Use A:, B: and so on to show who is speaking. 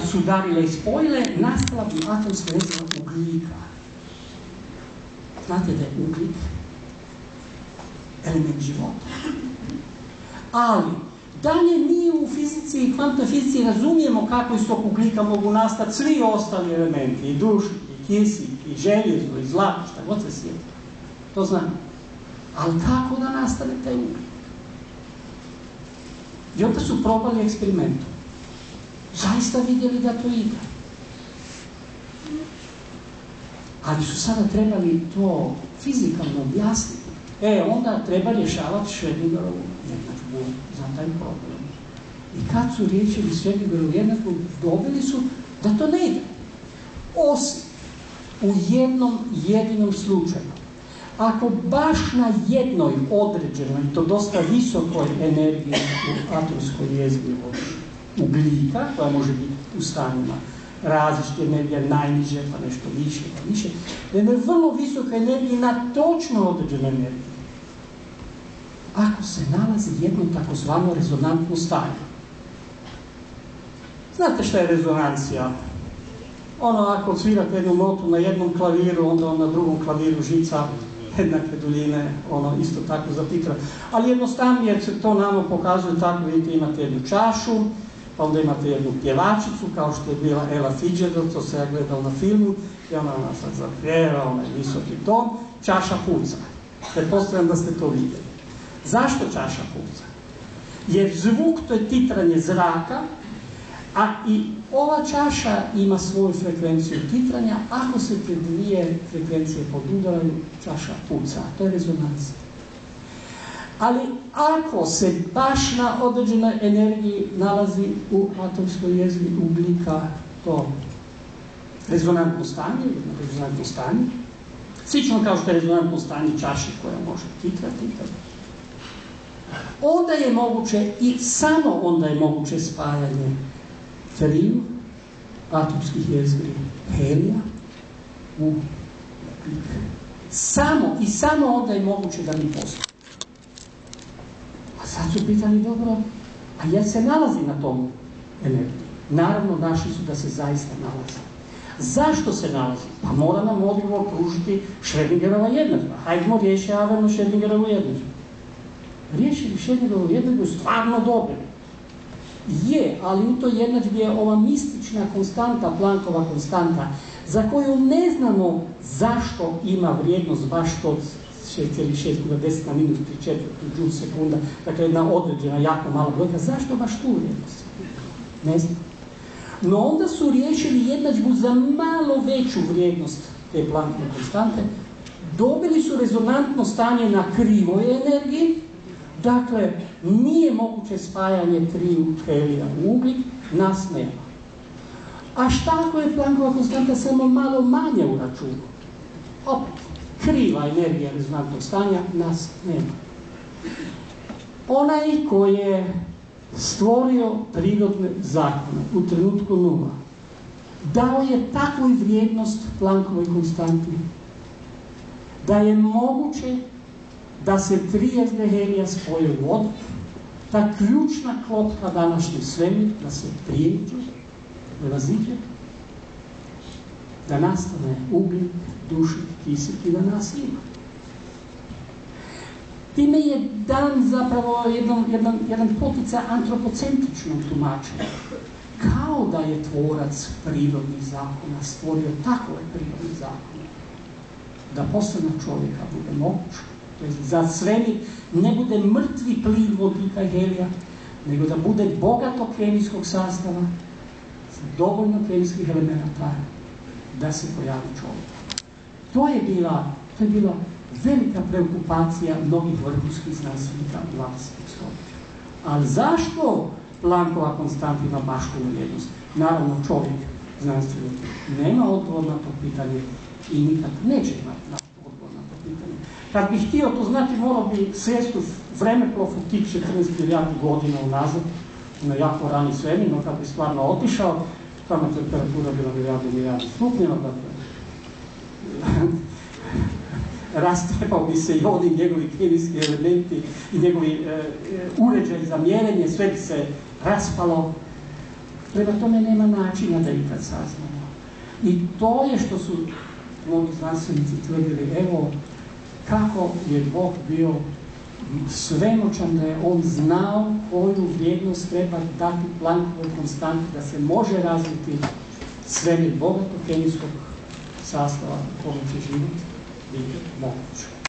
A: sudarile i spojile, nastala bi atomska veza ugljika. Znate da je ugljik element života. Ali, dalje mi u fizici i kvantnoj fizici razumijemo kako iz tog ugljika mogu nastati svi ostali elementi, i dušik, i kisik, i željezo, i zlato, šta god se sjeti. To znam. Ali kako da nastane taj ugljik? I onda su probali eksperimentom. Zaista vidjeli da to ide. Ali su sada trebali to fizikalno objasniti. Onda treba rješavati Schrödingerovu jednadžbu za taj problem. I kad su riješili Schrödingerovu jednadžbu, dobili su da to ne ide. Osim u jednom jedinom slučaju. Ako baš na jednoj određenoj, to dosta visokoj energiji u atomskoj jezgri ugljika, koja može biti u stanjima različite energije, najniže, pa nešto više, pa više, da je vrlo visoka energija na točno određenoj energiji. Ako se nalazi jedno takozvano rezonantno stanje. Znate šta je rezonancija? Ako svirate jednu notu na jednom klaviru, onda na drugom klaviru žica jednake duljine, isto tako zatitra. Ali jednostavnije se to nama pokazuje tako, vidite, imate jednu čašu, pa onda imate jednu pjevačicu, kao što je bila Ella Fitzgerald, to se ja gledao na filmu, i ona sad zapjeva, onaj visoki ton, čaša puca. Pretpostavljam da ste to vidjeli. Zašto čaša puca? Jer zvuk, to je titranje zraka, a i ova čaša ima svoju frekvenciju titranja. Ako se te dvije frekvencije podudaraju, čaša puca. To je rezonancija. Ali ako se baš na određenoj energiji nalazi u atomskoj jezgri ugljika to rezonantno stanje, slično kao što je rezonantno stanje čaše koja može titrati, onda je moguće i samo onda je moguće spajanje triju atomskih jezgri helija u ugljik. Samo onda je moguće da mi postoji. A sad su pitali, dobro, a jel se nalazi na tom energiji? Naravno, našli su da se zaista nalazi. Zašto se nalazi? Pa mora nam odgovor pružiti Schrödingerova jednadžba. Hajdemo rješavamo Schrödingerovu jednadžbu. Riješili Schrödingerovu jednadžbu stvarno dobro. Je, ali u toj jednadžbi je ova mistična konstanta, Planckova konstanta, za koju ne znamo zašto ima vrijednost baš to 6,6 na 10 na minus 3/4 džul sekunda, dakle jedna određena, jako mala brojka, zašto baš tu vrijednost? Ne znam. No onda su riješili jednadžbu za malo veću vrijednost te Planckove konstante, dobili su rezonantno stanje na krivoj energiji, dakle nije moguće spajanje triju helija u ugljik, nas nema. A šta ako je Planckova konstanta samo malo manje u računu? Opet, kriva energija rezonantnog stanja, nas nema. Onaj koji je stvorio prirodne zakone u trenutku nula, dao je takvu vrijednost Planckovoj konstanti, da je moguće da se tri jezgre helija spoje u vodu, ta ključna klopka današnjeg svemira, da se prijeđe, raziđe, da nastane ugljik, dušik, kisik i da nas ima. Time je dan zapravo jedan poticaj antropocentričnom tumačenju. Kao da je tvorac prirodnih zakona stvorio takove prirodne zakone, da posljednog čovjeka bude moguće. To je za svemir ne bude mrtvi plin vodika i helija, nego da bude bogato kemijskog sastava, sa dovoljno kemijskih elemenata, da se pojavi čovjek. To je bila velika preokupacija mnogih vrhunskih znanstvenika 20. stoljeća. Ali zašto Planckova konstanta ima baš tu vrijednost? Naravno, čovjek, znanstvenik, nema odgovor na to pitanje i nikad neće imati odgovor na to pitanje. Kad bih htio to znati, morao bi sjesti u vremeplov u tih 14 milijardi godina unazad, na jako rani svemir, no kad bi stvarno otišao, tamo temperatura bila milijardi stupnjeva, dakle, rastrebao bi se i oni njegovi kemijski elementi i njegovi uređaji za mjerenje, sve bi se raspalo. Prema tome nema načina da ikad saznamo. I to je što su mnogi znanstvenici tvrdili, evo kako je Bog bio svemoćan, da je on znao koju vrijednost treba dati Planckhovoj konstanti da se može razviti svemir bogatog kemijskog sastava u kojem će život biti moguć.